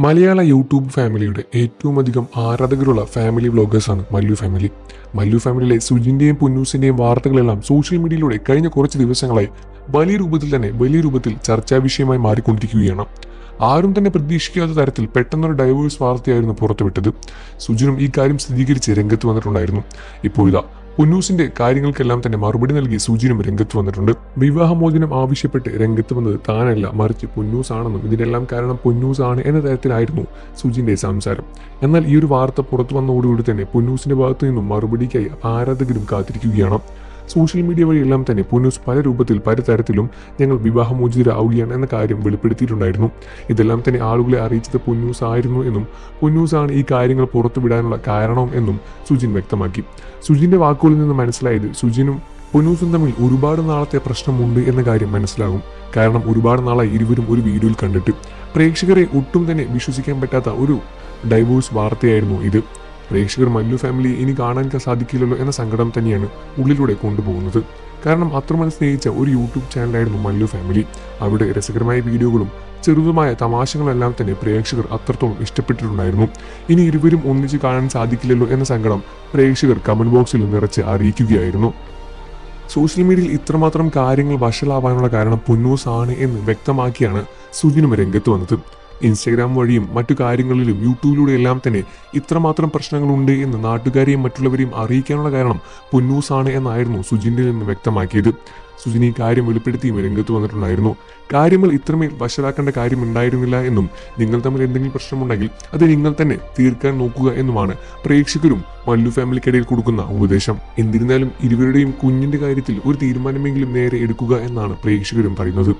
മലയാള YouTube ഫാമിലിയുടെ ഏറ്റവും അധികം ആരാധകരുള്ള ഫാമിലി വ്ളോഗേഴ്സാണ് മല്ലു ഫാമിലി. മല്ലു ഫാമിലിയിലെ സുജിന്റെയും പൊന്നൂസിന്റെയും വാർത്തകളെല്ലാം സോഷ്യൽ മീഡിയയിലൂടെ കഴിഞ്ഞ കുറച്ച് ദിവസങ്ങളായി വലിയ രൂപത്തിൽ ചർച്ചാ വിഷയമായി മാറിക്കൊണ്ടിരിക്കുകയാണ്. ആരും തന്നെ പ്രതീക്ഷിക്കാത്ത തരത്തിൽ പെട്ടെന്നൊരു ഡൈവേഴ്സ് വാർത്തയായിരുന്നു പുറത്തുവിട്ടത്. സുജിനും ഈ കാര്യം സ്ഥിരീകരിച്ച് രംഗത്ത് വന്നിട്ടുണ്ടായിരുന്നു. ഇപ്പോഴിതാ പൊന്നൂസിന്റെ കാര്യങ്ങൾക്കെല്ലാം തന്നെ മറുപടി നൽകി സുജിനും രംഗത്ത് വന്നിട്ടുണ്ട്. വിവാഹമോചനം ആവശ്യപ്പെട്ട് രംഗത്ത് വന്നത് താനല്ല, മറിച്ച് പൊന്നൂസ് ആണെന്നും ഇതിനെല്ലാം കാരണം പൊന്നൂസ് ആണ് എന്ന തരത്തിലായിരുന്നു സുജിന്റെ സംസാരം. എന്നാൽ ഈ ഒരു വാർത്ത പുറത്തു വന്നതോടുകൂടി തന്നെ പൊന്നൂസിന്റെ ഭാഗത്തു നിന്നും മറുപടിക്കായി ആരാധകരും കാത്തിരിക്കുകയാണ്. സോഷ്യൽ മീഡിയ വഴിയെല്ലാം തന്നെ പൊന്നൂസ് പല രൂപത്തിൽ പലതരത്തിലും ഞങ്ങൾ വിവാഹമോചിതരാവുകയാണ് എന്ന കാര്യം വെളിപ്പെടുത്തിയിട്ടുണ്ടായിരുന്നു. ഇതെല്ലാം തന്നെ ആളുകളെ അറിയിച്ചത് പൊന്നൂസ് ആയിരുന്നു എന്നും പൊന്നൂസാണ് ഈ കാര്യങ്ങൾ പുറത്തുവിടാനുള്ള കാരണം എന്നും സുജിൻ വ്യക്തമാക്കി. സുജിന്റെ വാക്കുകളിൽ നിന്ന് മനസ്സിലായത് സുജിനും പൊന്നൂസും തമ്മിൽ ഒരുപാട് നാളത്തെ പ്രശ്നമുണ്ട് എന്ന കാര്യം മനസ്സിലാകും. കാരണം ഒരുപാട് നാളായി ഇരുവരും ഒരു വീഡിയോയിൽ കണ്ടിട്ട് പ്രേക്ഷകരെ ഒട്ടും തന്നെ വിശ്വസിക്കാൻ പറ്റാത്ത ഒരു ഡൈവോഴ്സ് വാർത്തയായിരുന്നു ഇത്. പ്രേക്ഷകർ മല്ലു ഫാമിലി ഇനി കാണാൻ സാധിക്കില്ലല്ലോ എന്ന സങ്കടം തന്നെയാണ് ഉള്ളിലൂടെ കൊണ്ടുപോകുന്നത്. കാരണം അത്രമേൽ സ്നേഹിച്ച ഒരു യൂട്യൂബ് ചാനലായിരുന്നു മല്ലു ഫാമിലി. അവിടെ രസകരമായ വീഡിയോകളും ചെറുതുമായ തമാശകളെല്ലാം തന്നെ പ്രേക്ഷകർ അത്രത്തോളം ഇഷ്ടപ്പെട്ടിട്ടുണ്ടായിരുന്നു. ഇനി ഇരുവരും ഒന്നിച്ച് കാണാൻ സാധിക്കില്ലല്ലോ എന്ന സങ്കടം പ്രേക്ഷകർ കമന്റ് ബോക്സിൽ നിറച്ച് അറിയിക്കുകയായിരുന്നു. സോഷ്യൽ മീഡിയയിൽ ഇത്രമാത്രം കാര്യങ്ങൾ വഷളാവാനുള്ള കാരണം പൊന്നൂസ് ആണ് എന്ന് വ്യക്തമാക്കിയാണ് സുജിനും രംഗത്ത് വന്നത്. ഇൻസ്റ്റഗ്രാം വഴിയും മറ്റു കാര്യങ്ങളിലും യൂട്യൂബിലൂടെ എല്ലാം തന്നെ ഇത്രമാത്രം പ്രശ്നങ്ങളുണ്ട് എന്ന് നാട്ടുകാരെയും മറ്റുള്ളവരെയും അറിയിക്കാനുള്ള കാരണം പൊന്നൂസാണ് എന്നായിരുന്നു സുജിന്റെ നിന്ന് വ്യക്തമാക്കിയത്. സുജിൻ ഈ കാര്യം വെളിപ്പെടുത്തിയും രംഗത്ത് വന്നിട്ടുണ്ടായിരുന്നു. കാര്യങ്ങൾ ഇത്രമേൽ വഷളാക്കേണ്ട കാര്യം ഉണ്ടായിരുന്നില്ല എന്നും നിങ്ങൾ തമ്മിൽ എന്തെങ്കിലും പ്രശ്നമുണ്ടെങ്കിൽ അത് നിങ്ങൾ തന്നെ തീർക്കാൻ നോക്കുക എന്നുമാണ് പ്രേക്ഷകരും മല്ലു ഫാമിലിക്കിടയിൽ കൊടുക്കുന്ന ഉപദേശം. എന്നിരുന്നാലും ഇരുവരുടെയും കുഞ്ഞിന്റെ കാര്യത്തിൽ ഒരു തീരുമാനമെങ്കിലും നേരെ എടുക്കുക എന്നാണ് പ്രേക്ഷകരും പറയുന്നത്.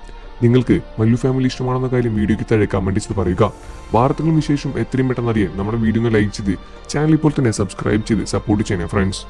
നിങ്ങൾക്ക് മല്ലു ഫാമിലി ഇഷ്ടമാണെന്ന കാര്യം വീഡിയോയ്ക്ക് താഴെ കമന്റ് ചെയ്ത് പറയുക. വാർത്തകളും വിശേഷം എത്രയും പെട്ടെന്ന് അറിയാൻ നമ്മുടെ വീഡിയോ ഒന്ന് ലൈക്ക് ചെയ്ത് ചാനൽ ഇപ്പോൾ തന്നെ സബ്സ്ക്രൈബ് ചെയ്ത് സപ്പോർട്ട് ചെയ്യണേ ഫ്രണ്ട്സ്.